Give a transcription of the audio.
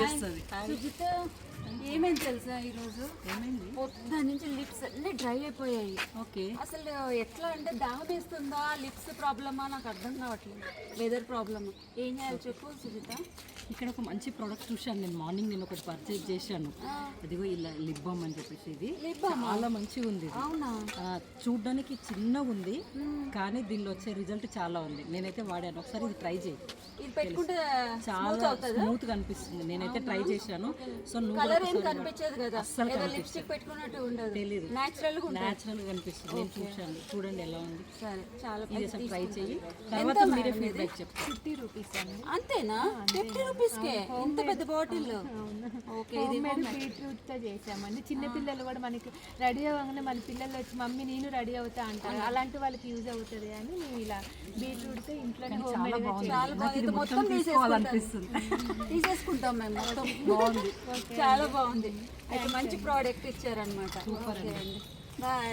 తెలుస్తుంది. సుజిత ఏమైంది తెలుసా ఈరోజు ఏమైంది? పొద్దు నుంచి లిప్స్ అన్నీ డ్రై అయిపోయాయి. ఓకే. అసలు ఎట్లా అంటే దాహం వేస్తుందా, లిప్స్ ప్రాబ్లమా నాకు అర్థం కావట్లేదు. వెదర్ ప్రాబ్లమా, ఏం చేయాలి చెప్పు సుజిత. ఇక్కడ ఒక మంచి ప్రోడక్ట్ చూశాను నేను. మార్నింగ్ నేను ఒకటి పర్చేజ్ చేశాను. అదిగో ఇలా లిప్ బామ్ అని చెప్పేసి ఇది చాలా మంచిగా ఉంది. అవునా? చూడ్డానికి చిన్నగా ఉంది కానీ దీనిలో వచ్చే రిజల్ట్ చాలా ఉంది. నేనైతే వాడాను, ఒకసారి ఇది ట్రై చేయి. ఇది పెట్టుకుంటే చాలా స్మూత్ గా అనిపిస్తుంది. నేనైతే ట్రై చేశాను. సో నువ్వు కలర్ ఏం కనిపించదు కదా, అస్సలు ఏదో లిప్స్టిక్ పెట్టుకున్నట్టు ఉండదు, తెలీదు. నేచురల్ గా ఉంటుంది. న్యాచురల్ గా కనిపిస్తుంది. నేను చూశాను, చూడండి ఎలా ఉంది. సరే చాలా ఇది అసలు ట్రై చేయి, తర్వాత మీరే ఫీడ్బ్యాక్ చెప్తారు. 50 రూపీస్ అండి. అంతేనా? 50 రూపీస్ కే ఇంత పెద్ద బాటిల్? ఓకే. ఇది బీట్రూట్ తో చేసామండి. చిన్న పిల్లలు కూడా మనకి రెడీ అవ్వగానే మన పిల్లలు వచ్చి మమ్మీ నేను రెడీ అవుతా అంటారు, అలాంటి వాళ్ళకి యూజ్ అవుతుంది అని మేము ఇలా బీట్రూట్ తో ఇంట్లోనే చాలా బాగుంది. చాలా బాగుంది. ఇది మొత్తం తీసుకోవాలనిపిస్తుంది. తీసేసుకుంటాం మేము మొత్తం. బాగుంది, చాలా బాగుంది. అయితే మంచి ప్రోడక్ట్ ఇచ్చారనమాట. ఓకే అండి, బాయ్.